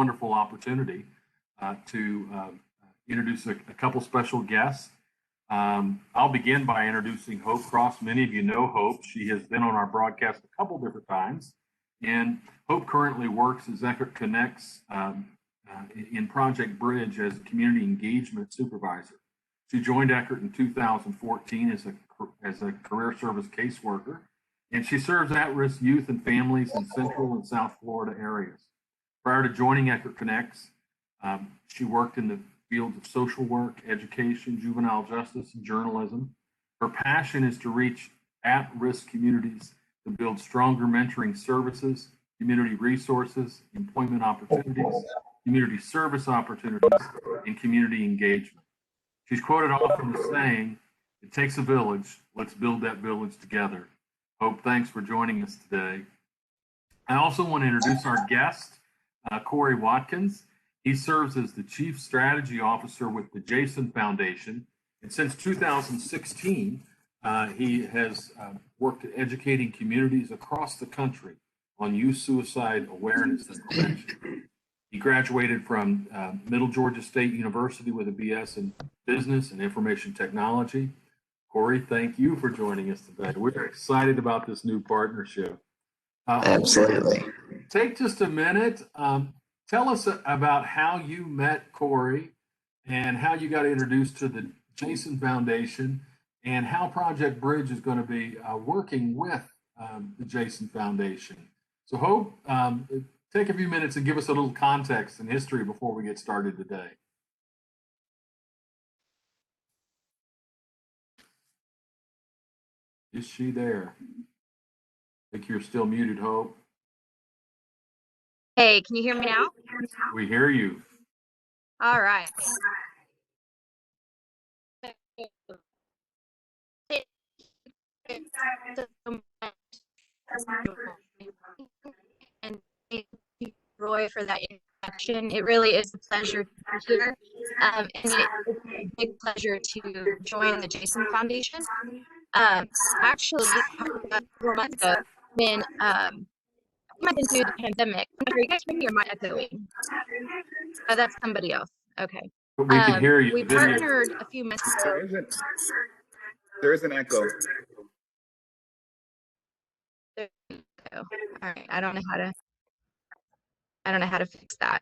wonderful opportunity to introduce a couple special guests. I'll begin by introducing Hope Cross. Many of you know Hope. She has been on our broadcast a couple different times. And Hope currently works as Eckerd Connects in Project Bridge as a community engagement supervisor. She joined Eckerd in 2014 as a career service caseworker, and she serves at-risk youth and families in Central and South Florida areas. Prior to joining Eckerd Connects, she worked in the fields of social work, education, juvenile justice, and journalism. Her passion is to reach at-risk communities to build stronger mentoring services, community resources, employment opportunities, community service opportunities, and community engagement. She's quoted often as saying, "It takes a village. Let's build that village together." Hope, thanks for joining us today. I also want to introduce our guest, Corey Watkins. He serves as the Chief Strategy Officer with the Jason Foundation. And since 2016, he has worked at educating communities across the country on youth suicide awareness and prevention. He graduated from Middle Georgia State University with a BS in Business and Information Technology. Corey, thank you for joining us today. We're excited about this new partnership. Absolutely. Take just a minute. Tell us about how you met Corey and how you got introduced to the Jason Foundation and how Project Bridge is going to be working with the Jason Foundation. So Hope, take a few minutes and give us a little context and history before we get started today. Is she there? I think you're still muted, Hope. Hey, can you hear me now? We hear you. All right. And thank you, Roy, for that introduction. It really is a pleasure to be here. And it's a big pleasure to join the Jason Foundation. Actually, 4 months ago, when went into the pandemic. Are you guys hearing me or am I echoing? Oh, that's somebody else. Okay. But we can hear you. We partnered a few months ago. There is an echo. There you go. All right. I don't know how to fix that.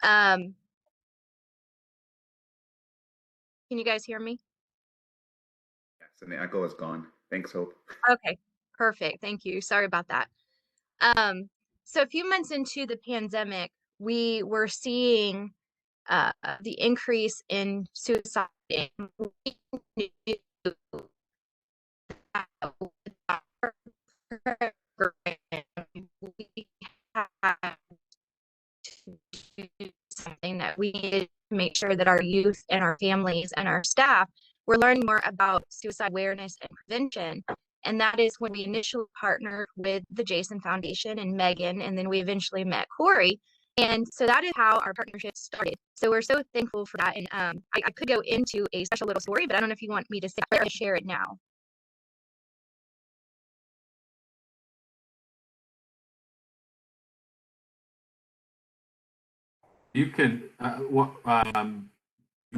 Can you guys hear me? Yes, and the echo is gone. Thanks, Hope. Okay, perfect. Thank you. Sorry about that. So a few months into the pandemic, we were seeing the increase in suicide. We had to do something that we needed to make sure that our youth and our families and our staff were learning more about suicide awareness and prevention. And that is when we initially partnered with the Jason Foundation and Megan, and then we eventually met Corey. And so that is how our partnership started. So we're so thankful for that. And I could go into a special little story, but I don't know if you want me to share it now. You can, you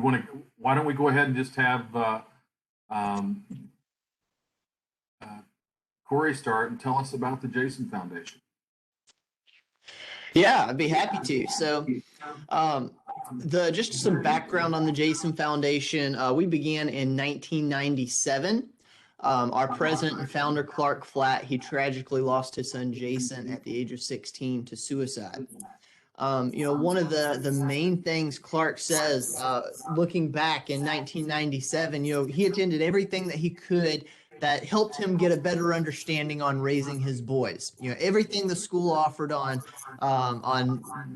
want to, why don't we go ahead and just have Corey start and tell us about the Jason Foundation. Yeah, I'd be happy to. So just some background on the Jason Foundation. We began in 1997. Our president and founder, Clark Flatt, he tragically lost his son, Jason, at the age of 16 to suicide. One of the main things Clark says, looking back in 1997, he attended everything that he could that helped him get a better understanding on raising his boys. Everything the school offered on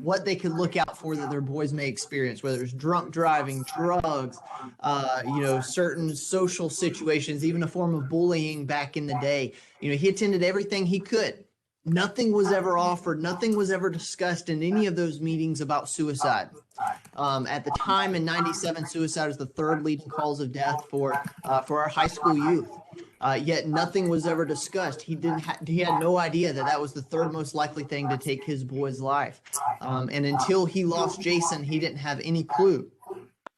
what they could look out for that their boys may experience, whether it's drunk driving, drugs, certain social situations, even a form of bullying back in the day. He attended everything he could. Nothing was ever offered. Nothing was ever discussed in any of those meetings about suicide. At the time in 97, suicide was the third leading cause of death for our high school youth. Yet nothing was ever discussed. He had no idea that that was the third most likely thing to take his boy's life. And until he lost Jason, he didn't have any clue.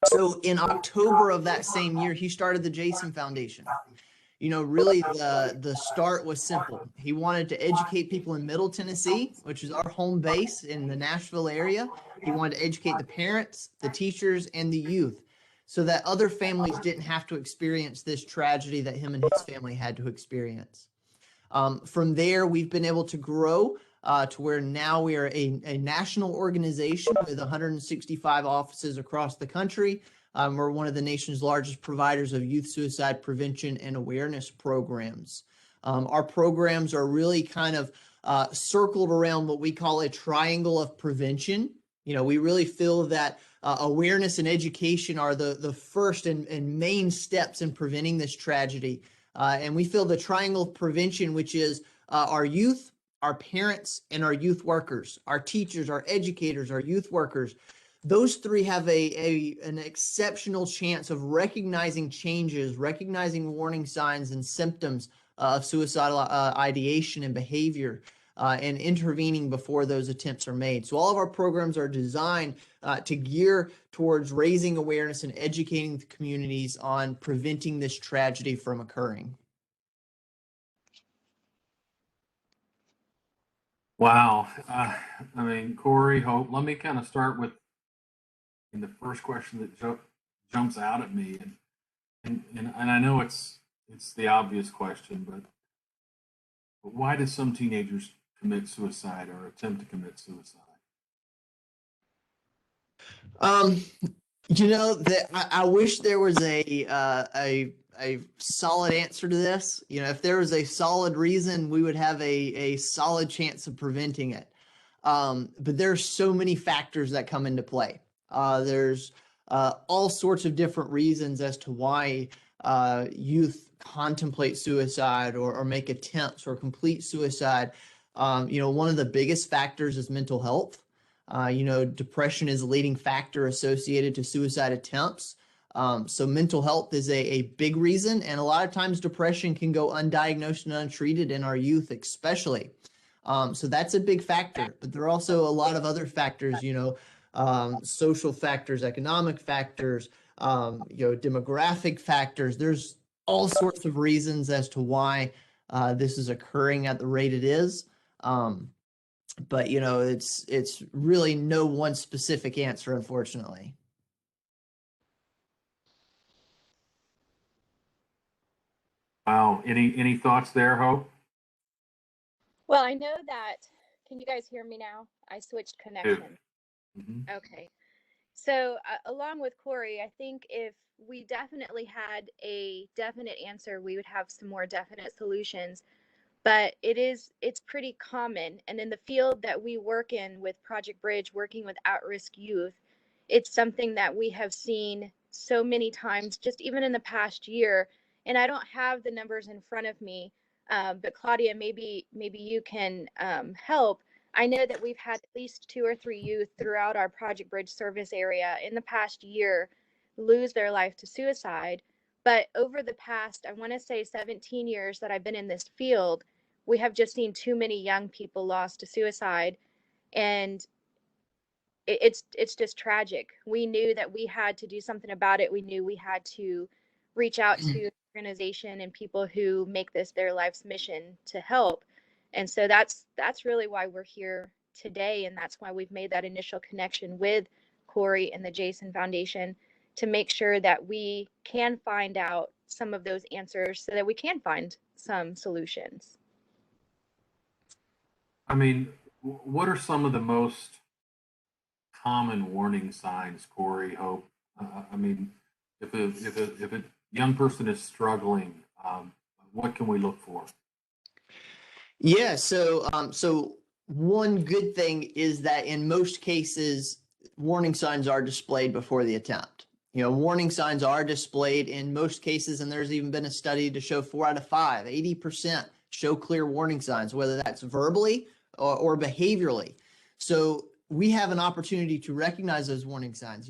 So in October of that same year, he started the Jason Foundation. Really the start was simple. He wanted to educate people in Middle Tennessee, which is our home base in the Nashville area. He wanted to educate the parents, the teachers, and the youth so that other families didn't have to experience this tragedy that him and his family had to experience. From there, we've been able to grow to where now we are a national organization with 165 offices across the country. We're one of the nation's largest providers of youth suicide prevention and awareness programs. Our programs are really kind of circled around what we call a triangle of prevention. We really feel that awareness and education are the first and main steps in preventing this tragedy. And we feel the triangle of prevention, which is our youth, our parents, and our youth workers, our teachers, our educators, our youth workers. Those three have an exceptional chance of recognizing changes, recognizing warning signs and symptoms of suicidal ideation and behavior, and intervening before those attempts are made. So all of our programs are designed to gear towards raising awareness and educating the communities on preventing this tragedy from occurring. Wow. Corey, Hope, let me kind of start with the first question that jumps out at me. And I know it's the obvious question, but why do some teenagers commit suicide or attempt to commit suicide? I wish there was a solid answer to this. If there was a solid reason, we would have a solid chance of preventing it. But there's so many factors that come into play. There's all sorts of different reasons as to why youth contemplate suicide or make attempts or complete suicide. One of the biggest factors is mental health. Depression is a leading factor associated to suicide attempts. So mental health is a big reason. And a lot of times depression can go undiagnosed and untreated in our youth, especially. So that's a big factor. But there are also a lot of other factors, social factors, economic factors, demographic factors. There's all sorts of reasons as to why this is occurring at the rate it is. But it's really no one specific answer, unfortunately. Wow. Any thoughts there, Hope? Well, I know that. Can you guys hear me now? I switched connection. Mm-hmm. Okay. So along with Corey, I think if we definitely had a definite answer, we would have some more definite solutions. But it's pretty common. And in the field that we work in with Project Bridge, working with at-risk youth, it's something that we have seen so many times, just even in the past year. And I don't have the numbers in front of me, but Claudia, maybe you can help. I know that we've had at least 2 or 3 youth throughout our Project Bridge service area in the past year lose their life to suicide. But over the past, I want to say 17 years that I've been in this field, we have just seen too many young people lost to suicide. And it's just tragic. We knew that we had to do something about it. We knew we had to reach out to an organization and people who make this their life's mission to help. And so that's really why we're here today. And that's why we've made that initial connection with Corey and the Jason Foundation to make sure that we can find out some of those answers so that we can find some solutions. What are some of the most common warning signs, Corey, Hope? If a young person is struggling, what can we look for? Yeah, so one good thing is that in most cases, warning signs are displayed before the attempt. Warning signs are displayed in most cases, and there's even been a study to show 4 out of 5, 80% show clear warning signs, whether that's verbally or behaviorally. So we have an opportunity to recognize those warning signs.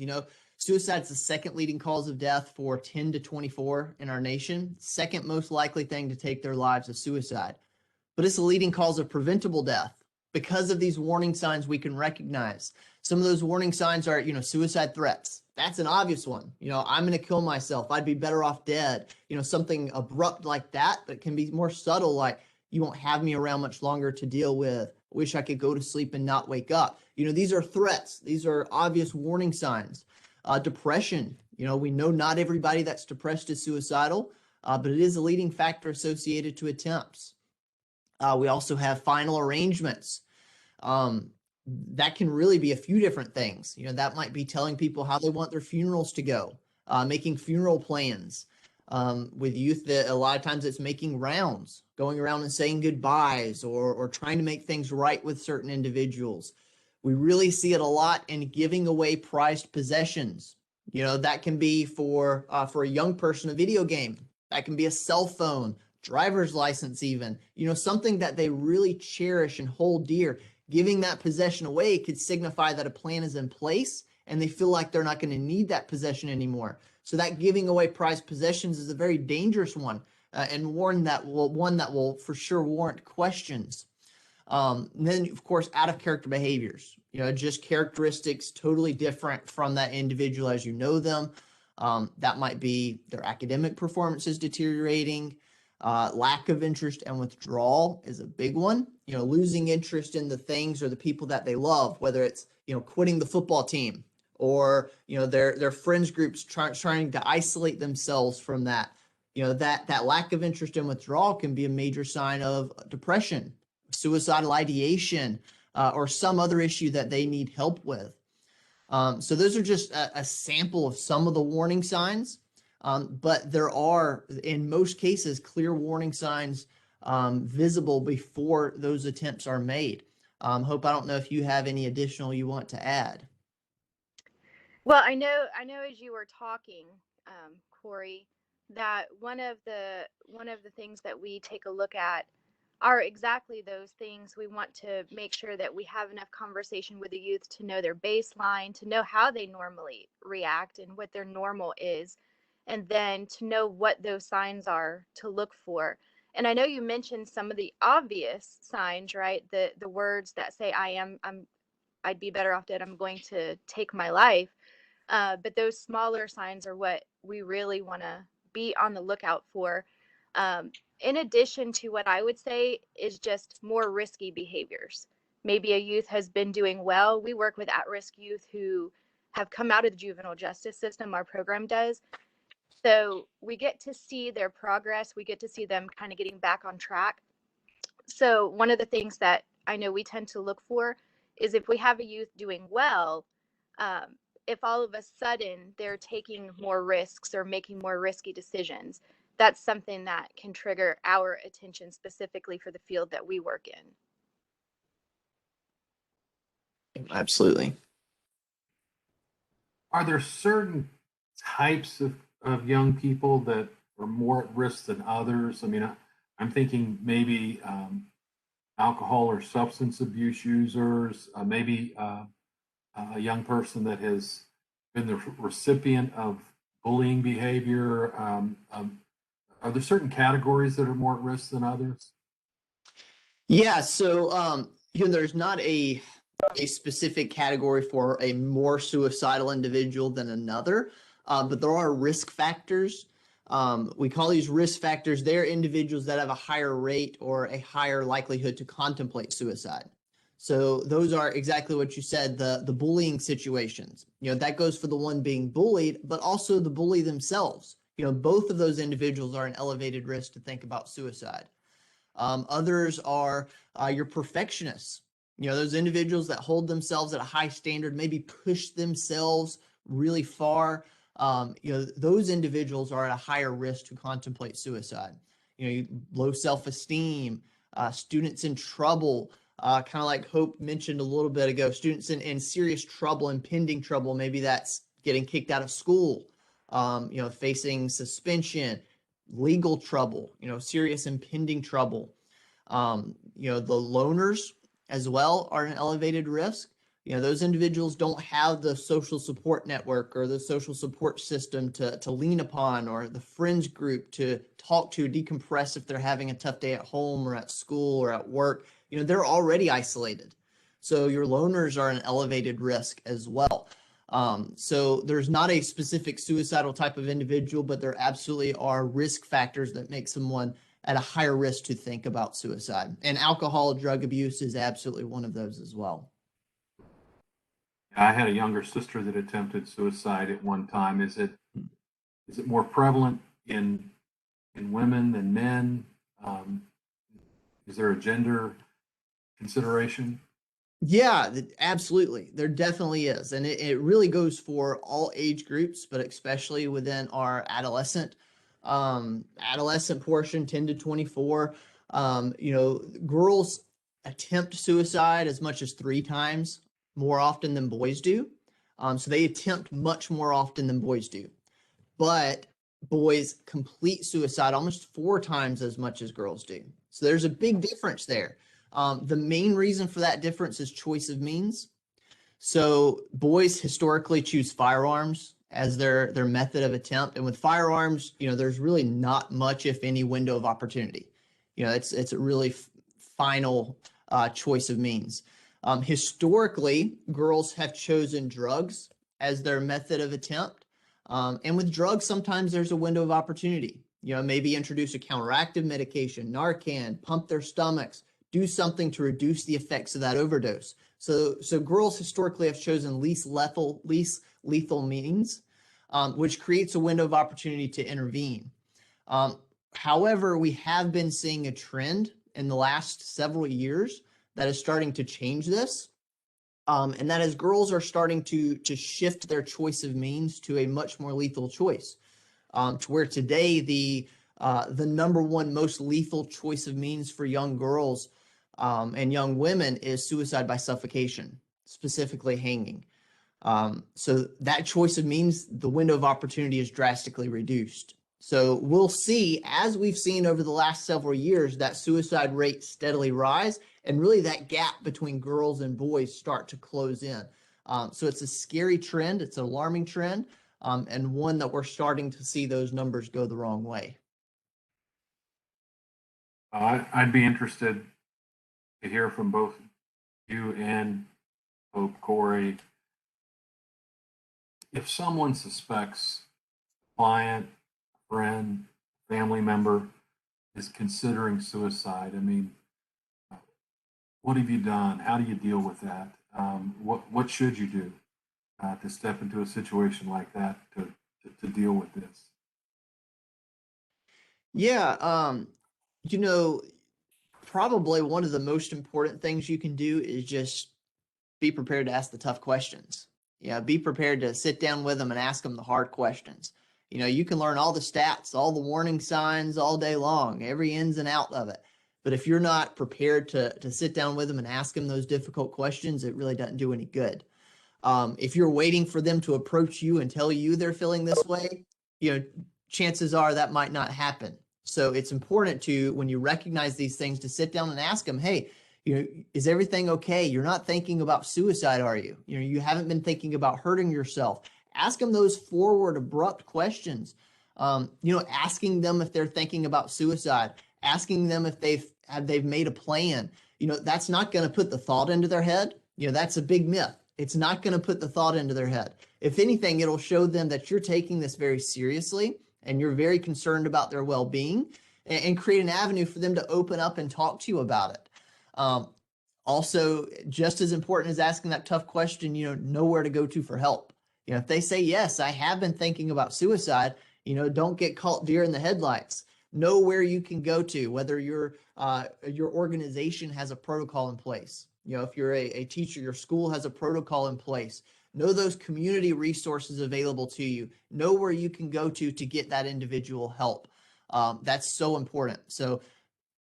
Suicide's the second leading cause of death for 10 to 24 in our nation. Second most likely thing to take their lives is suicide. But it's the leading cause of preventable death because of these warning signs we can recognize. Some of those warning signs are, suicide threats. That's an obvious one. I'm going to kill myself. I'd be better off dead. Something abrupt like that, but can be more subtle, like you won't have me around much longer to deal with. Wish I could go to sleep and not wake up. These are threats. These are obvious warning signs. Depression. We know not everybody that's depressed is suicidal, but it is a leading factor associated to attempts. We also have final arrangements. That can really be a few different things. That might be telling people how they want their funerals to go, making funeral plans. With youth, that a lot of times it's making rounds, going around and saying goodbyes, or trying to make things right with certain individuals. We really see it a lot in giving away prized possessions. That can be for a young person, a video game. That can be a cell phone, driver's license even. Something that they really cherish and hold dear. Giving that possession away could signify that a plan is in place and they feel like they're not going to need that possession anymore. So that giving away prized possessions is a very dangerous one, and one that will for sure warrant questions. And then, of course, out of character behaviors, just characteristics totally different from that individual as you know them. That might be their academic performances deteriorating, lack of interest and withdrawal is a big one. Losing interest in the things or the people that they love, whether it's, quitting the football team or, their friends groups trying to isolate themselves from that. That lack of interest and withdrawal can be a major sign of depression, suicidal ideation, or some other issue that they need help with. So those are just a sample of some of the warning signs. But there are, in most cases, clear warning signs visible before those attempts are made. Hope, I don't know if you have any additional you want to add. Well, I know as you were talking, Corey, that one of the things that we take a look at are exactly those things. We want to make sure that we have enough conversation with the youth to know their baseline, to know how they normally react and what their normal is, and then to know what those signs are to look for. And I know you mentioned some of the obvious signs, right? The words that say I'd be better off dead, I'm going to take my life. But those smaller signs are what we really want to be on the lookout for. In addition to what I would say is just more risky behaviors. Maybe a youth has been doing well. We work with at-risk youth who have come out of the juvenile justice system, our program does. So we get to see their progress. We get to see them kind of getting back on track. So one of the things that I know we tend to look for is if we have a youth doing well, if all of a sudden they're taking more risks or making more risky decisions, that's something that can trigger our attention specifically for the field that we work in. Absolutely. Are there certain types of young people that are more at risk than others? I mean, I'm thinking maybe alcohol or substance abuse users, maybe a young person that has been the recipient of bullying behavior. Are there certain categories that are more at risk than others? Yeah, so there's not a specific category for a more suicidal individual than another, but there are risk factors. We call these risk factors. They're individuals that have a higher rate or a higher likelihood to contemplate suicide. So those are exactly what you said, the bullying situations. That goes for the one being bullied, but also the bully themselves. Both of those individuals are an elevated risk to think about suicide. Others are your perfectionists. Those individuals that hold themselves at a high standard, maybe push themselves really far. Those individuals are at a higher risk to contemplate suicide. Low self-esteem, students in trouble, kind of like Hope mentioned a little bit ago, students in serious trouble, impending trouble. Maybe that's getting kicked out of school, facing suspension, legal trouble, serious impending trouble. The loners as well are an elevated risk. You know, those individuals don't have the social support network or the social support system to lean upon, or the friends group to talk to, decompress if they're having a tough day at home or at school or at work. You know, they're already isolated. So your loners are an elevated risk as well. So there's not a specific suicidal type of individual, but there absolutely are risk factors that make someone at a higher risk to think about suicide. And alcohol, drug abuse is absolutely one of those as well. I had a younger sister that attempted suicide at one time. Is it more prevalent in women than men? Is there a gender consideration? Yeah, absolutely. There definitely is. And it really goes for all age groups, but especially within our adolescent portion, 10 to 24. You know, girls attempt suicide as much as 3 times more often than boys do. So they attempt much more often than boys do. But boys complete suicide almost 4 times as much as girls do. So there's a big difference there. The main reason for that difference is choice of means. So boys historically choose firearms as their method of attempt, and with firearms, you know, there's really not much, if any, window of opportunity. You know, it's a really final choice of means. Historically, girls have chosen drugs as their method of attempt, and with drugs, sometimes there's a window of opportunity. You know, maybe introduce a counteractive medication, Narcan, pump their stomachs, do something to reduce the effects of that overdose. So girls historically have chosen least lethal means, which creates a window of opportunity to intervene. However, we have been seeing a trend in the last several years that is starting to change this. And that is, girls are starting to shift their choice of means to a much more lethal choice, to where today the number one most lethal choice of means for young girls and young women is suicide by suffocation, specifically hanging. So that choice of means, the window of opportunity is drastically reduced. So we'll see, as we've seen over the last several years, that suicide rate steadily rise, and really that gap between girls and boys start to close in. So it's a scary trend, it's an alarming trend, and one that we're starting to see those numbers go the wrong way. I'd be interested to hear from both you and Hope, Corey. If someone suspects a client, friend, family member is considering suicide, I mean, what have you done? How do you deal with that? What should you do to step into a situation like that to deal with this? Yeah, you know, probably one of the most important things you can do is just be prepared to ask the tough questions. Yeah, be prepared to sit down with them and ask them the hard questions. You know, you can learn all the stats, all the warning signs all day long, every ins and out of it. But if you're not prepared to sit down with them and ask them those difficult questions, it really doesn't do any good. If you're waiting for them to approach you and tell you they're feeling this way, you know, chances are that might not happen. So it's important to, when you recognize these things, to sit down and ask them, hey, you know, is everything okay? You're not thinking about suicide, are you? You know, you haven't been thinking about hurting yourself. Ask them those forward, abrupt questions. You know, asking them if they're thinking about suicide, asking them if they've made a plan. You know, that's not going to put the thought into their head. You know, that's a big myth. It's not going to put the thought into their head. If anything, it'll show them that you're taking this very seriously and you're very concerned about their well-being, and create an avenue for them to open up and talk to you about it. Also, just as important as asking that tough question, you know where to go to for help. You know, if they say, yes, I have been thinking about suicide, you know, don't get caught deer in the headlights. Know where you can go to, whether your organization has a protocol in place. You know, if you're a teacher, your school has a protocol in place. Know those community resources available to you. Know where you can go to get that individual help. That's so important. So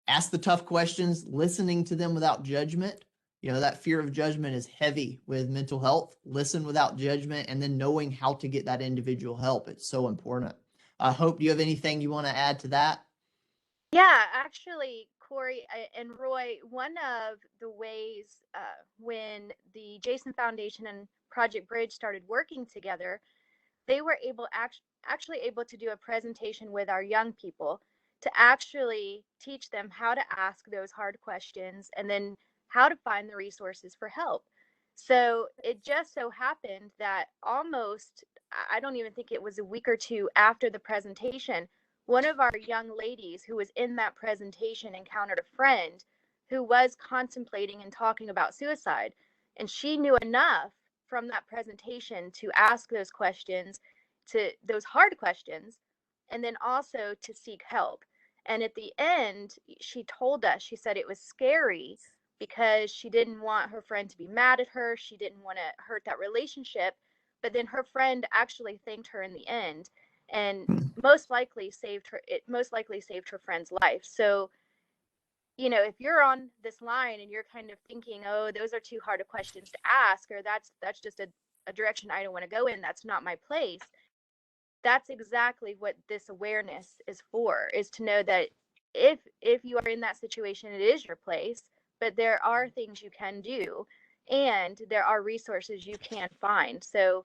ask the tough questions, listening to them without judgment. You know, that fear of judgment is heavy with mental health. Listen without judgment, and then knowing how to get that individual help. It's so important. Hope, do you have anything you want to add to that? Yeah, actually, Corey and Roy, one of the ways when the Jason Foundation and Project Bridge started working together, they were actually able to do a presentation with our young people to actually teach them how to ask those hard questions and then how to find the resources for help. So it just so happened that almost, I don't even think it was a week or two after the presentation, one of our young ladies who was in that presentation encountered a friend who was contemplating and talking about suicide. And she knew enough from that presentation to ask those questions, to those hard questions, and then also to seek help. And at the end, she told us, she said it was scary because she didn't want her friend to be mad at her. She didn't want to hurt that relationship. But then her friend actually thanked her in the end and most likely saved her friend's life. So, you know, if you're on this line and you're kind of thinking, oh, those are too hard of questions to ask, or that's just a direction I don't want to go in, that's not my place. That's exactly what this awareness is for, is to know that if you are in that situation, it is your place, but there are things you can do and there are resources you can find. So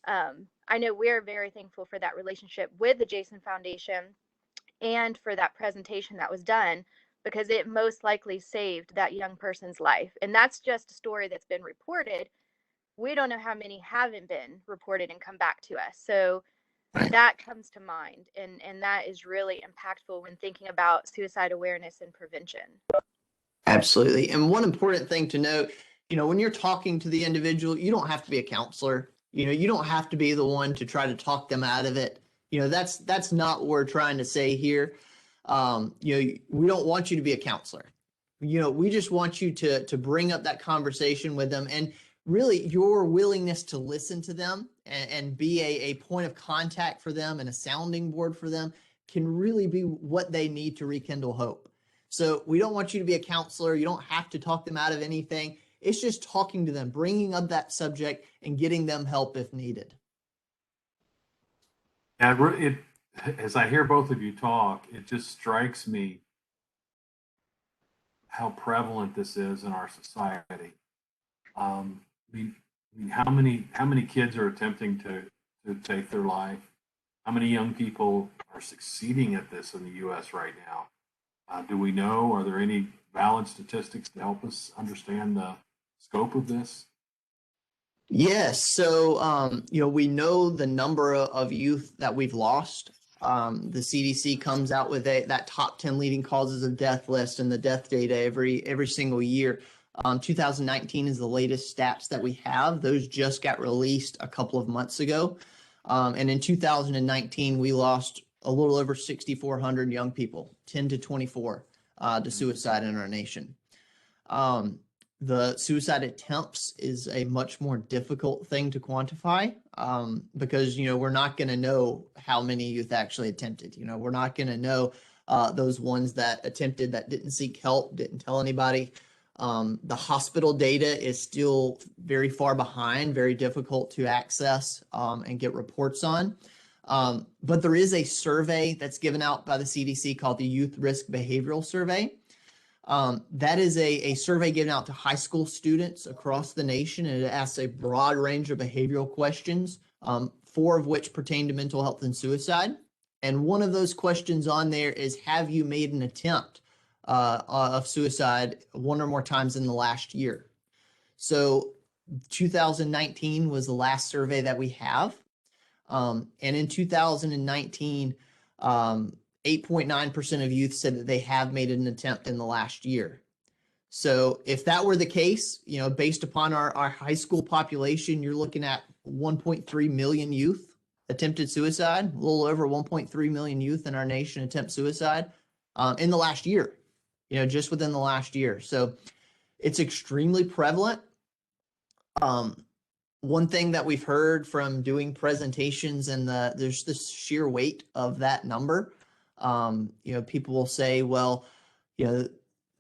I know we're very thankful for that relationship with the Jason Foundation and for that presentation that was done, because it most likely saved that young person's life. And that's just a story that's been reported. We don't know how many haven't been reported and come back to us. So that comes to mind, and that is really impactful when thinking about suicide awareness and prevention. Absolutely. And one important thing to note, when you're talking to the individual, you don't have to be a counselor. You don't have to be the one to try to talk them out of it. That's not what we're trying to say here. We don't want you to be a counselor. We just want you to bring up that conversation with them, and really your willingness to listen to them and be a point of contact for them and a sounding board for them can really be what they need to rekindle hope. So we don't want you to be a counselor. You don't have to talk them out of anything. It's just talking to them, bringing up that subject and getting them help if needed. And as I hear both of you talk, it just strikes me how prevalent this is in our society. I mean, how many kids are attempting to take their life? How many young people are succeeding at this in the U.S. right now? Do we know? Are there any valid statistics to help us understand the scope of this? Yes. So, we know the number of youth that we've lost. The CDC comes out with that top 10 leading causes of death list and the death data every single year. 2019 is the latest stats that we have. Those just got released a couple of months ago. And in 2019, we lost a little over 6,400 young people, 10 to 24, to suicide in our nation. The suicide attempts is a much more difficult thing to quantify because, we're not going to know how many youth actually attempted. We're not going to know those ones that attempted that didn't seek help, didn't tell anybody. The hospital data is still very far behind, very difficult to access and get reports on. But there is a survey that's given out by the CDC called the Youth Risk Behavioral Survey. That is a survey given out to high school students across the nation, and it asks a broad range of behavioral questions, 4 of which pertain to mental health and suicide. And one of those questions on there is, have you made an attempt of suicide 1 or more times in the last year? So 2019 was the last survey that we have. And in 2019, 8.9% of youth said that they have made an attempt in the last year. So if that were the case, based upon our high school population, you're looking at 1.3 million youth attempted suicide. A little over 1.3 million youth in our nation attempt suicide in the last year, just within the last year. So it's extremely prevalent. One thing that we've heard from doing presentations and there's this sheer weight of that number. People will say, well,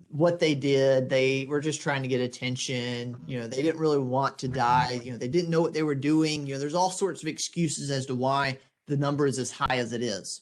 what they did, they were just trying to get attention. They didn't really want to die. They didn't know what they were doing. There's all sorts of excuses as to why the number is as high as it is.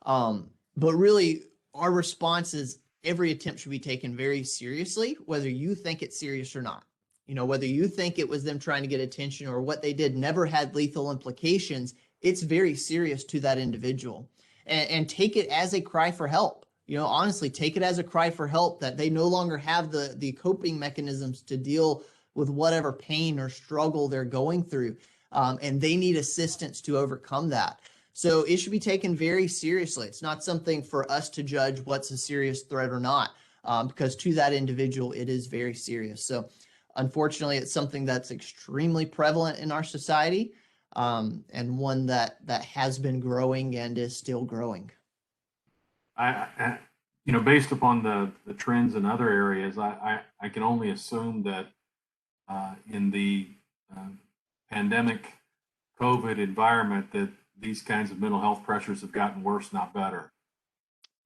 But really, our response is every attempt should be taken very seriously, whether you think it's serious or not. You know, whether you think it was them trying to get attention or what they did never had lethal implications, it's very serious to that individual. And take it as a cry for help. You know, honestly, take it as a cry for help that they no longer have the coping mechanisms to deal with whatever pain or struggle they're going through. And they need assistance to overcome that. So it should be taken very seriously. It's not something for us to judge what's a serious threat or not, because to that individual, it is very serious. So unfortunately, it's something that's extremely prevalent in our society, and one that has been growing and is still growing. Based upon the trends in other areas, I can only assume that in the pandemic COVID environment that these kinds of mental health pressures have gotten worse, not better.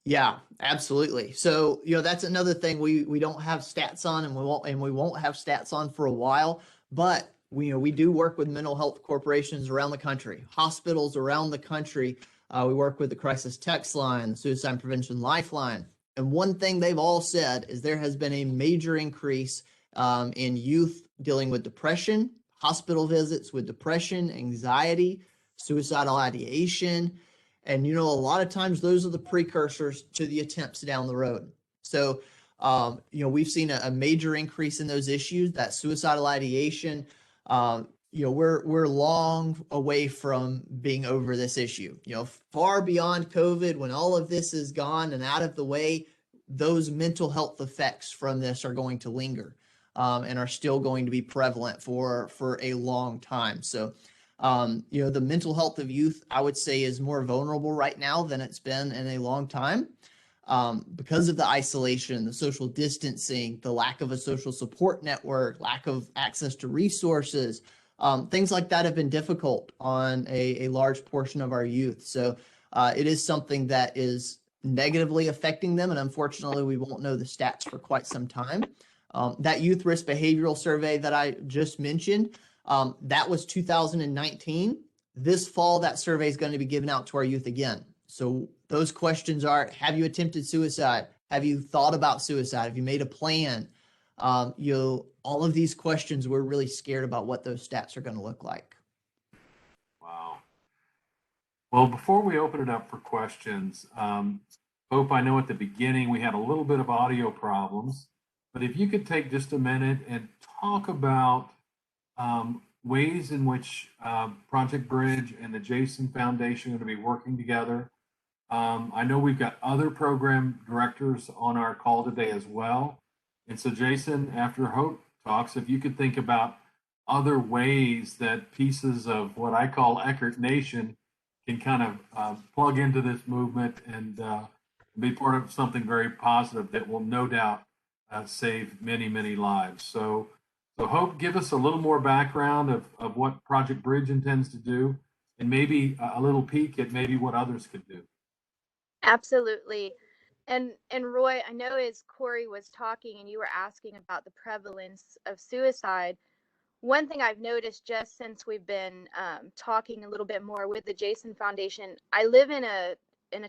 Yeah, absolutely. So, that's another thing we don't have stats on, and we won't have stats on for a while, but we do work with mental health corporations around the country, hospitals around the country. We work with the Crisis Text Line, the Suicide Prevention Lifeline. And one thing they've all said is there has been a major increase in youth dealing with depression, hospital visits with depression, anxiety, suicidal ideation. And, a lot of times those are the precursors to the attempts down the road. So, we've seen a major increase in those issues, that suicidal ideation. We're long away from being over this issue. Far beyond COVID, when all of this is gone and out of the way, those mental health effects from this are going to linger, and are still going to be prevalent for a long time. So, the mental health of youth, I would say, is more vulnerable right now than it's been in a long time, because of the isolation, the social distancing, the lack of a social support network, lack of access to resources. Things like that have been difficult on a large portion of our youth. So it is something that is negatively affecting them. And unfortunately, we won't know the stats for quite some time. That youth risk behavioral survey that I just mentioned, that was 2019. This fall, that survey is going to be given out to our youth again. So those questions are: have you attempted suicide? Have you thought about suicide? Have you made a plan? All of these questions, we're really scared about what those stats are going to look like. Wow. Well, before we open it up for questions, Hope, I know at the beginning we had a little bit of audio problems, but if you could take just a minute and talk about ways in which Project Bridge and the Jason Foundation are going to be working together. I know we've got other program directors on our call today as well. And so, Jason, after Hope talks, if you could think about other ways that pieces of what I call Eckerd Nation can kind of plug into this movement and be part of something very positive that will no doubt save many, many lives. So Hope, give us a little more background of what Project Bridge intends to do, and maybe a little peek at maybe what others could do. Absolutely. And Roy, I know as Corey was talking and you were asking about the prevalence of suicide, one thing I've noticed just since we've been talking a little bit more with the Jason Foundation, I live in a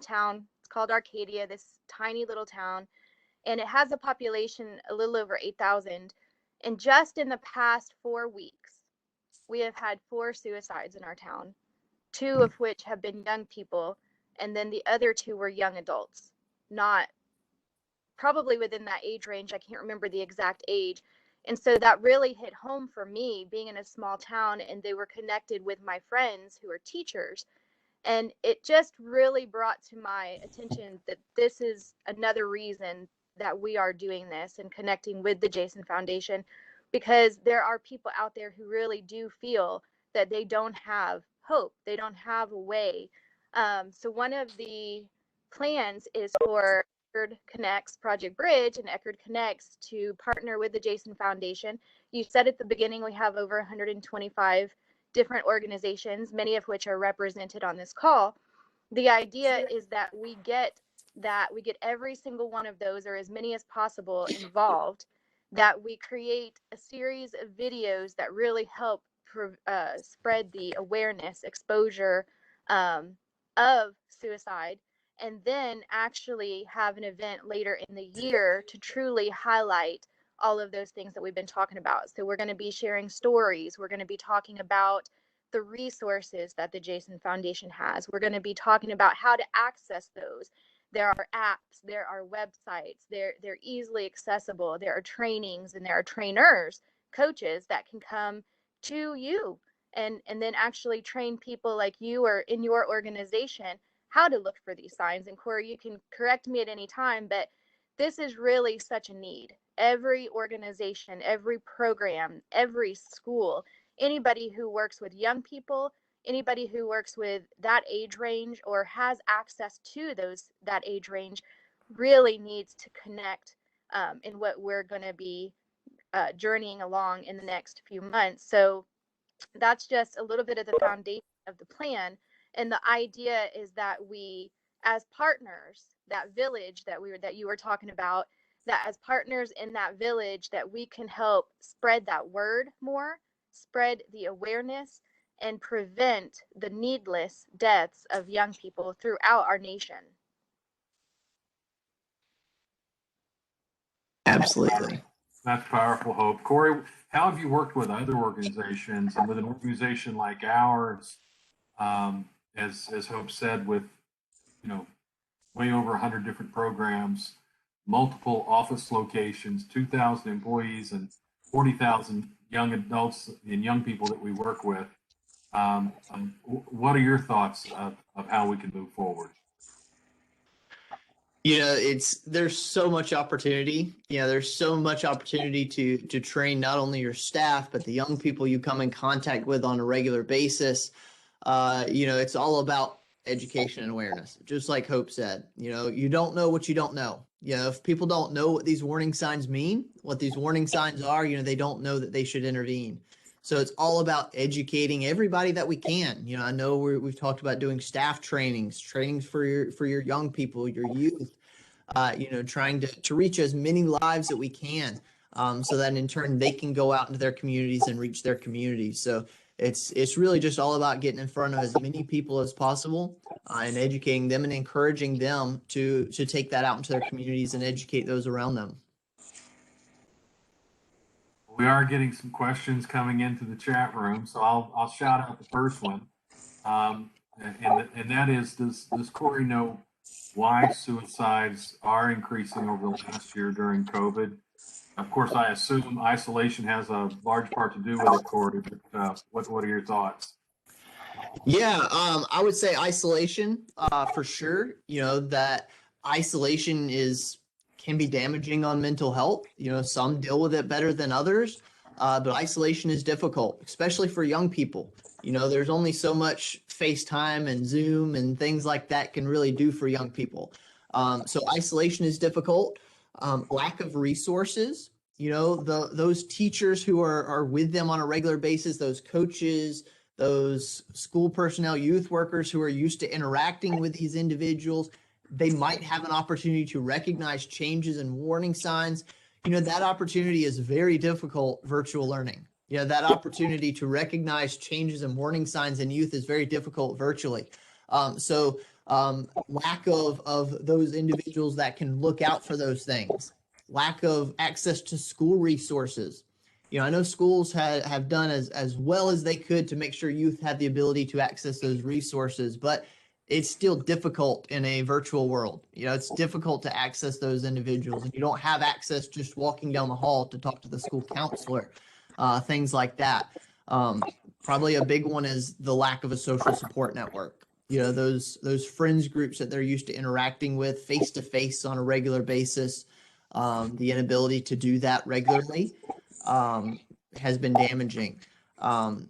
town, it's called Arcadia, this tiny little town, and it has a population a little over 8,000. And just in the past 4 weeks, we have had 4 suicides in our town, 2 of which have been young people, and then the other 2 were young adults, not probably within that age range. I can't remember the exact age. And so that really hit home for me, being in a small town, and they were connected with my friends who are teachers. And it just really brought to my attention that this is another reason that we are doing this and connecting with the Jason Foundation, because there are people out there who really do feel that they don't have hope. They don't have a way. So one of the plans is for Eckerd Connects Project Bridge and Eckerd Connects to partner with the Jason Foundation. You said at the beginning we have over 125 different organizations, many of which are represented on this call. The idea is that we get every single one of those, or as many as possible, involved, that we create a series of videos that really help spread the awareness, exposure of suicide, and then actually have an event later in the year to truly highlight all of those things that we've been talking about. So we're going to be sharing stories. We're going to be talking about the resources that the Jason Foundation has. We're going to be talking about how to access those. There are apps, there are websites, they're easily accessible. There are trainings and there are trainers, coaches that can come to you and then actually train people like you or in your organization how to look for these signs. And Corey, you can correct me at any time, but this is really such a need. Every organization, every program, every school, anybody who works with young people, anybody who works with that age range or has access to that age range really needs to connect in what we're going to be journeying along in the next few months. So that's just a little bit of the foundation of the plan. And the idea is that we, as partners, that village that you were talking about, that as partners in that village, that we can help spread that word more, spread the awareness, and prevent the needless deaths of young people throughout our nation. Absolutely. That's powerful, Hope. Corey, how have you worked with other organizations and with an organization like ours, as Hope said, with, you know, way over 100 different programs, multiple office locations, 2,000 employees, and 40,000 young adults and young people that we work with. What are your thoughts of how we can move forward? You know, there's so much opportunity. You know, there's so much opportunity to train not only your staff, but the young people you come in contact with on a regular basis. You know, it's all about education and awareness. Just like Hope said, you know, you don't know what you don't know. You know, if people don't know what these warning signs mean, what these warning signs are, you know, they don't know that they should intervene. So it's all about educating everybody that we can. You know, I know we've talked about doing staff trainings for your young people, your youth. You know, trying to reach as many lives that we can, so that in turn they can go out into their communities and reach their communities. So it's really just all about getting in front of as many people as possible, and educating them and encouraging them to take that out into their communities and educate those around them. We are getting some questions coming into the chat room, so I'll shout out the first one, and that is, does Corey know why suicides are increasing over the last year during COVID? Of course, I assume isolation has a large part to do with it, Corey. But what are your thoughts? Yeah, I would say isolation, for sure. You know, that isolation can be damaging on mental health. You know, some deal with it better than others, but isolation is difficult, especially for young people. You know, there's only so much FaceTime and Zoom and things like that can really do for young people. So isolation is difficult. Lack of resources. You know, those teachers who are with them on a regular basis, those coaches, those school personnel, youth workers who are used to interacting with these individuals, they might have an opportunity to recognize changes and warning signs. You know, that opportunity is very difficult virtual learning. You know, that opportunity to recognize changes and warning signs in youth is very difficult virtually. Lack of those individuals that can look out for those things, lack of access to school resources. You know, I know schools have done as well as they could to make sure youth had the ability to access those resources, but it's still difficult in a virtual world. You know, it's difficult to access those individuals, and you don't have access just walking down the hall to talk to the school counselor, things like that. Probably a big one is the lack of a social support network. You know, those friends groups that they're used to interacting with face to face on a regular basis, the inability to do that regularly has been damaging.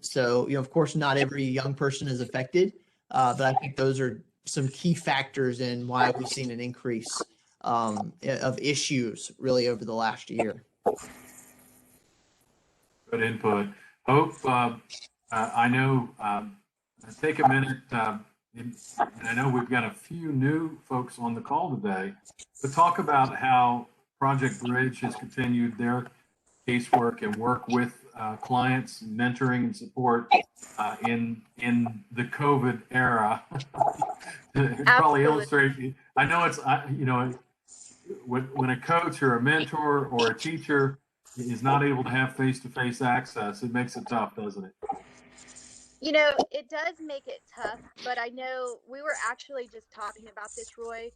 So, you know, of course, not every young person is affected, but I think those are some key factors in why we've seen an increase of issues really over the last year. Good input. Hope, I know, take a minute, and I know we've got a few new folks on the call today, but talk about how Project Bridge has continued their casework and work with clients, mentoring and support in the COVID era. It probably Absolutely. illustrate. I know it's when a coach or a mentor or a teacher is not able to have face-to-face access, it makes it tough, doesn't it? It does make it tough, but I know we were actually just talking about this, Roy,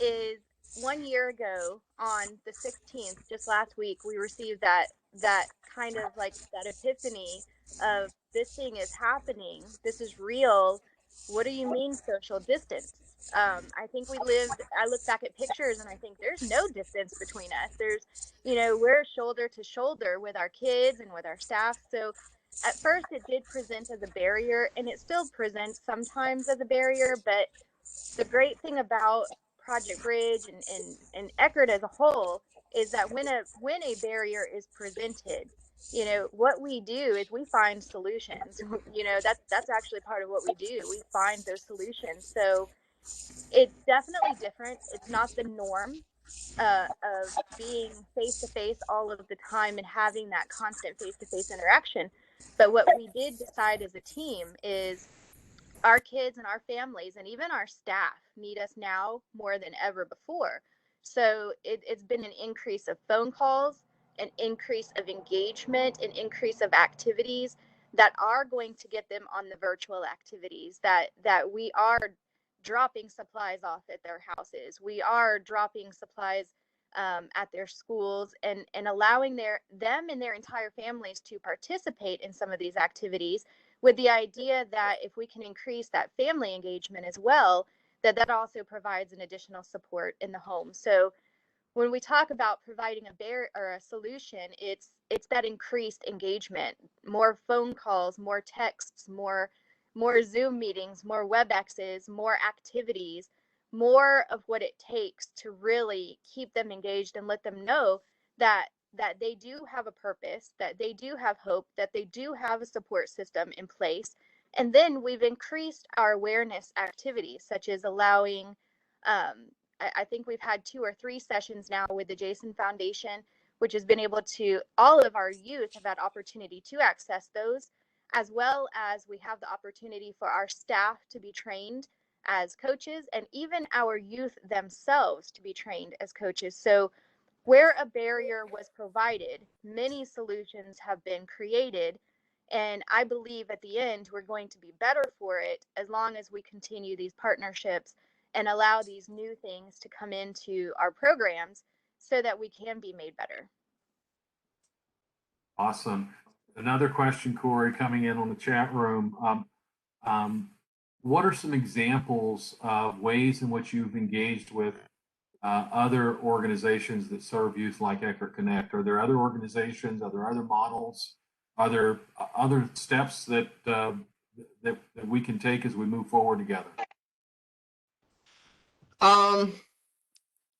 is 1 year ago on the 16th, just last week, we received that kind of like that epiphany of this thing is happening. This is real. What do you mean social distance? I think I look back at pictures and I think there's no distance between us. We're shoulder to shoulder with our kids and with our staff. So at first it did present as a barrier and it still presents sometimes as a barrier, but the great thing about Project Bridge and Eckerd as a whole is that when a barrier is presented, what we do is we find solutions. That's actually part of what we do. We find those solutions. So it's definitely different. It's not the norm of being face to face all of the time and having that constant face to face interaction. But what we did decide as a team is our kids and our families and even our staff need us now more than ever before. So it's been an increase of phone calls, an increase of engagement, an increase of activities that are going to get them on the virtual activities that we are dropping supplies off at their houses. We are dropping supplies at their schools and allowing them and their entire families to participate in some of these activities with the idea that if we can increase that family engagement as well, that also provides an additional support in the home. So when we talk about providing a solution, it's that increased engagement, more phone calls, more texts, more Zoom meetings, more WebExes, more activities, more of what it takes to really keep them engaged and let them know that they do have a purpose, that they do have hope, that they do have a support system in place. And then we've increased our awareness activities, such as allowing I think we've had 2 or 3 sessions now with the Jason Foundation, which has been able to, all of our youth have had opportunity to access those, as well as we have the opportunity for our staff to be trained as coaches and even our youth themselves to be trained as coaches. So where a barrier was provided, many solutions have been created. And I believe at the end, we're going to be better for it as long as we continue these partnerships and allow these new things to come into our programs so that we can be made better. Awesome. Another question, Corey, coming in on the chat room. What are some examples of ways in which you've engaged with other organizations that serve youth like Eckerd Connect? Are there other organizations? Are there other models? Are there other steps that we can take as we move forward together?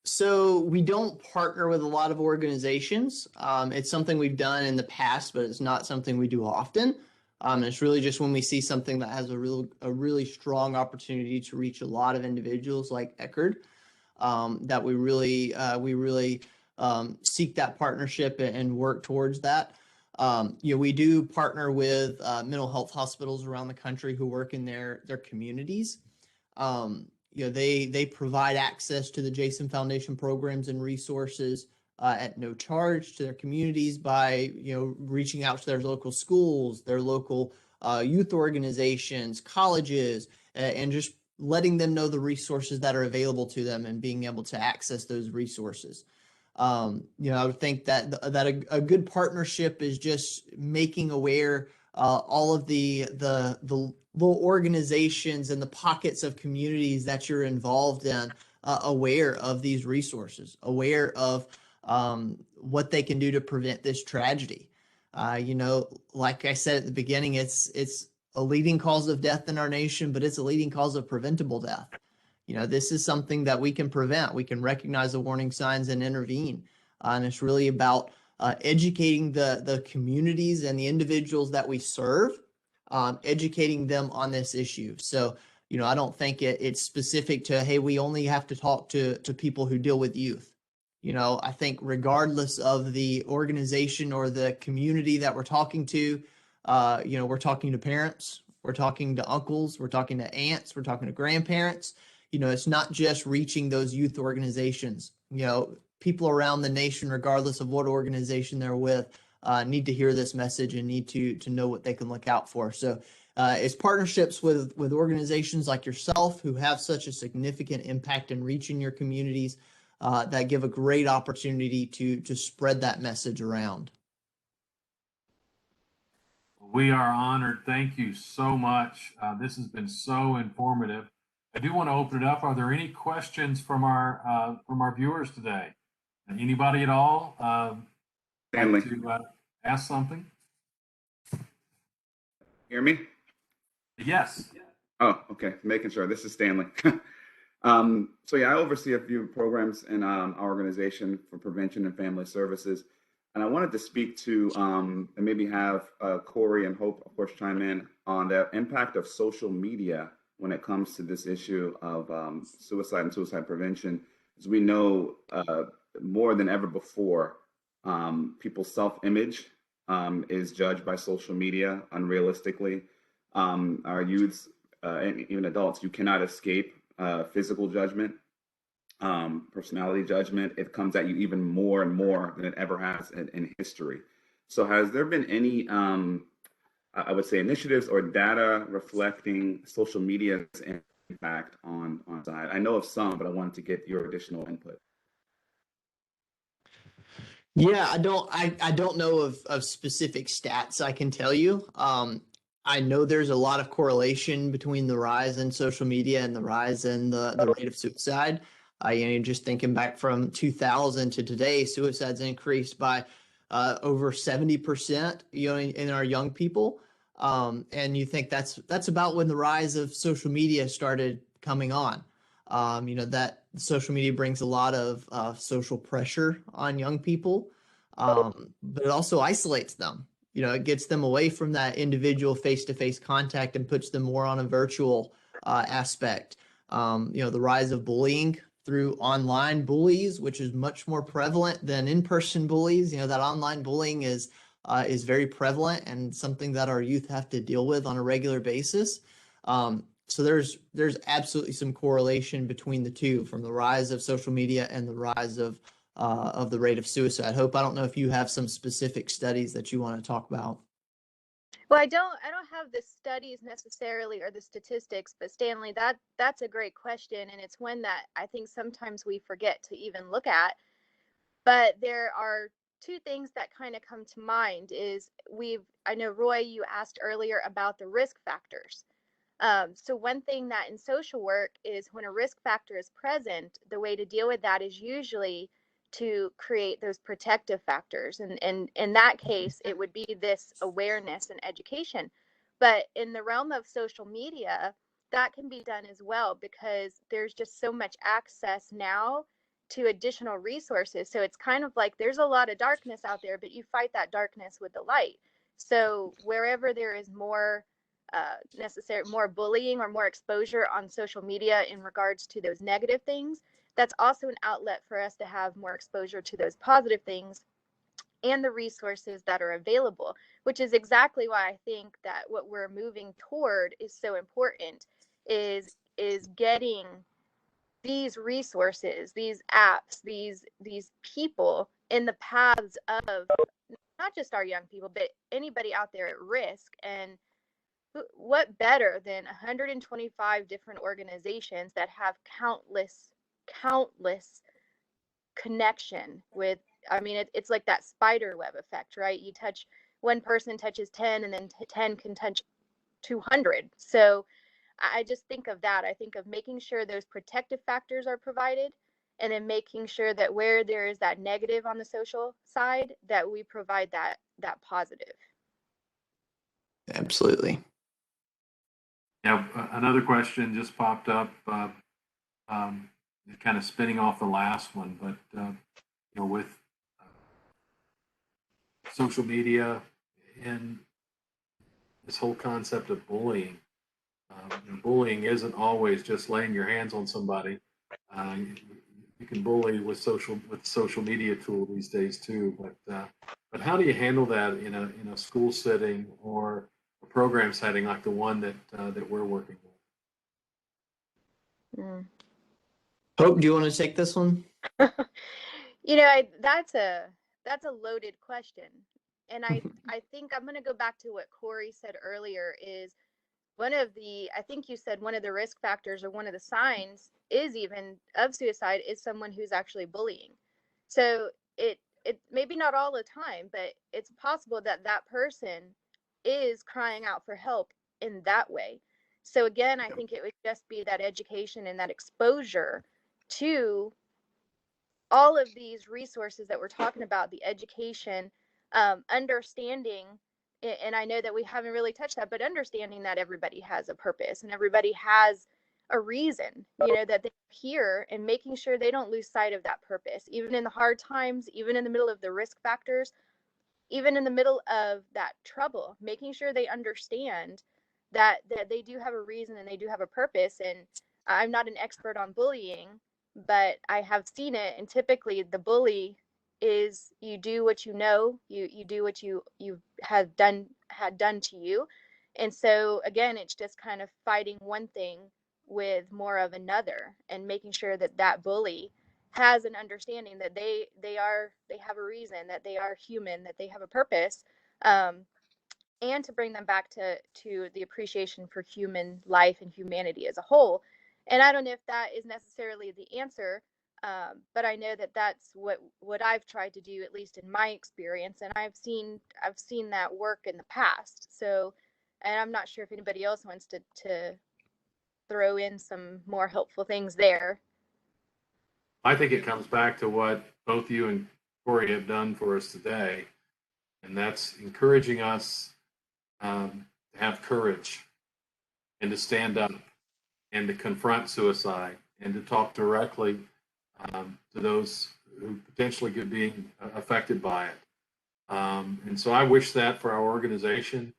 So we don't partner with a lot of organizations. It's something we've done in the past, but it's not something we do often. It's really just when we see something that has a really strong opportunity to reach a lot of individuals like Eckerd, that we really seek that partnership and work towards that. We do partner with mental health hospitals around the country who work in their communities. They provide access to the Jason Foundation programs and resources at no charge to their communities by reaching out to their local schools, their local youth organizations, colleges, and just letting them know the resources that are available to them and being able to access those resources. I would think that a good partnership is just making aware all of the little organizations and the pockets of communities that you're involved in, aware of these resources, aware of what they can do to prevent this tragedy. Like I said at the beginning, it's a leading cause of death in our nation, but it's a leading cause of preventable death. This is something that we can prevent. We can recognize the warning signs and intervene. And it's really about educating the communities and the individuals that we serve, educating them on this issue. So, I don't think it's specific to, hey, we only have to talk to people who deal with youth. I think regardless of the organization or the community that we're talking to, we're talking to parents, we're talking to uncles, we're talking to aunts, we're talking to grandparents. It's not just reaching those youth organizations. People around the nation, regardless of what organization they're with, need to hear this message and need to know what they can look out for. So it's partnerships with organizations like yourself who have such a significant impact in reaching your communities that give a great opportunity to spread that message around. We are honored. Thank you so much. This has been so informative. I do want to open it up. Are there any questions from our viewers today? Anybody at all Stanley, like to ask something? hear me? Yes. Oh, okay. Making sure. This is Stanley. So yeah, I oversee a few programs in our organization for prevention and family services. And I wanted to speak to and maybe have Corey and Hope, of course, chime in on the impact of social media when it comes to this issue of suicide and suicide prevention. As we know, more than ever before, people's self-image is judged by social media unrealistically. Our youths and even adults, you cannot escape physical judgment, personality judgment. It comes at you even more and more than it ever has in history. So has there been any, I would say, initiatives or data reflecting social media's impact on side? I know of some, but I wanted to get your additional input. Yeah, I don't know of specific stats I can tell you. I know there's a lot of correlation between the rise in social media and the rise in the rate of suicide. Just thinking back from 2000 to today, suicides increased by over 70%, in our young people. And you think that's about when the rise of social media started coming on. That social media brings a lot of social pressure on young people, but it also isolates them. It gets them away from that individual face-to-face contact and puts them more on a virtual aspect. The rise of bullying through online bullies, which is much more prevalent than in-person bullies. That online bullying is very prevalent and something that our youth have to deal with on a regular basis. So there's absolutely some correlation between the two, from the rise of social media and the rise of the rate of suicide. Hope, I don't know if you have some specific studies that you want to talk about. Well, I don't have the studies necessarily or the statistics, but Stanley, that's a great question, and it's one that I think sometimes we forget to even look at. But there are two things that kind of come to mind. I know, Roy, you asked earlier about the risk factors. So one thing that in social work is, when a risk factor is present, the way to deal with that is usually to create those protective factors. And in that case, it would be this awareness and education. But in the realm of social media, that can be done as well, because there's just so much access now to additional resources. So it's kind of like there's a lot of darkness out there, but you fight that darkness with the light. So wherever there is more more bullying or more exposure on social media in regards to those negative things, that's also an outlet for us to have more exposure to those positive things and the resources that are available, which is exactly why I think that what we're moving toward is so important, is getting these resources, these apps, these people in the paths of not just our young people, but anybody out there at risk. And what better than 125 different organizations that have countless connection with, it's like that spider web effect, right? One person touches 10, and then 10 can touch 200. So I just think of that. I think of making sure those protective factors are provided, and then making sure that where there is that negative on the social side, that we provide that positive. Absolutely. Yeah, another question just popped up, kind of spinning off the last one, but with social media and this whole concept of bullying. Bullying isn't always just laying your hands on somebody. you can bully with social media tool these days too. But how do you handle that in a school setting or a program setting like the one that we're working with? Mm. Hope, do you want to take this one? That's a loaded question. And I think I'm going to go back to what Corey said earlier is I think you said one of the risk factors or one of the signs is even of suicide is someone who's actually bullying. So it maybe not all the time, but it's possible that that person is crying out for help in that way. So again, I think it would just be that education and that exposure to all of these resources that we're talking about, the education, understanding, and I know that we haven't really touched that, but understanding that everybody has a purpose and everybody has a reason, that they're here, and making sure they don't lose sight of that purpose, even in the hard times, even in the middle of the risk factors, even in the middle of that trouble, making sure they understand that they do have a reason and they do have a purpose. And I'm not an expert on bullying, but I have seen it. And typically the bully is you do what you do what you had done to you. And so again, it's just kind of fighting one thing with more of another, and making sure that that bully has an understanding that they have a reason, that they are human, that they have a purpose, and to bring them back to the appreciation for human life and humanity as a whole. And I don't know if that is necessarily the answer, but I know that that's what I've tried to do, at least in my experience, and I've seen that work in the past. So, and I'm not sure if anybody else wants to throw in some more helpful things there. I think it comes back to what both you and Corey have done for us today, and that's encouraging us to have courage and to stand up and to confront suicide and to talk directly to those who potentially could be affected by it. And so I wish that for our organization.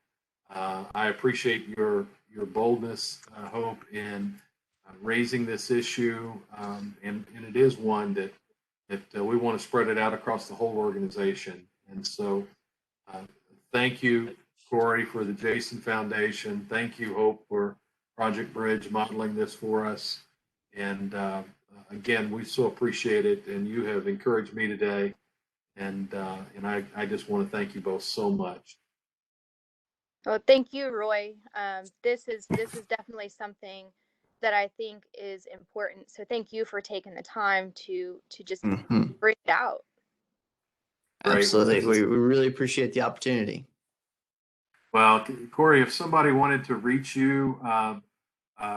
I appreciate your boldness, Hope, in raising this issue, and it is one that we want to spread it out across the whole organization. And so, thank you, Corey, for the Jason Foundation. Thank you, Hope, for Project Bridge modeling this for us. And again, we so appreciate it, and you have encouraged me today. And I just want to thank you both so much. Well, thank you, Roy. This is definitely something that I think is important. So thank you for taking the time to just bring it out. Absolutely. We really appreciate the opportunity. Well, Corey, if somebody wanted to reach you,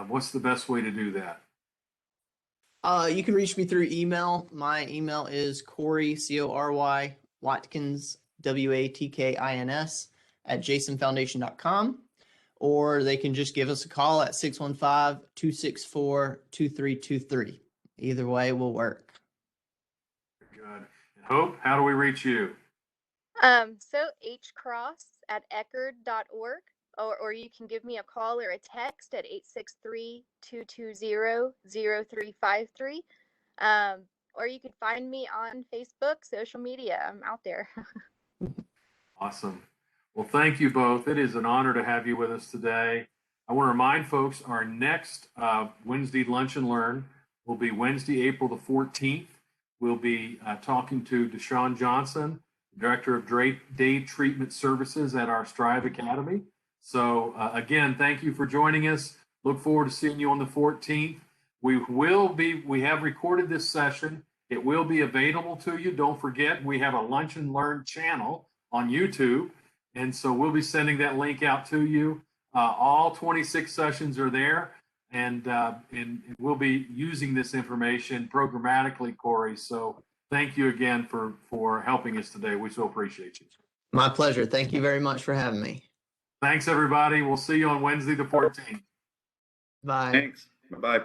what's the best way to do that? You can reach me through email. My email is Corey, Cory, Watkins, Watkins, at jasonfoundation.com. Or they can just give us a call at 615-264-2323. Either way will work. Good. And Hope, how do we reach you? So hcross@eckerd.org, or you can give me a call or a text at 863-220-0353. Or you can find me on Facebook, social media. I'm out there. Awesome. Well, thank you both. It is an honor to have you with us today. I want to remind folks our next Wednesday Lunch and Learn will be Wednesday, April the 14th. We'll be talking to Deshaun Johnson, Director of Day Treatment Services at our Strive Academy. So again, thank you for joining us. Look forward to seeing you on the 14th. We have recorded this session. It will be available to you. Don't forget, we have a Lunch and Learn channel on YouTube. And so we'll be sending that link out to you. All 26 sessions are there, and we'll be using this information programmatically, Corey. So thank you again for helping us today. We so appreciate you. My pleasure. Thank you very much for having me. Thanks, everybody. We'll see you on Wednesday the 14th. Bye. Thanks. Bye-bye.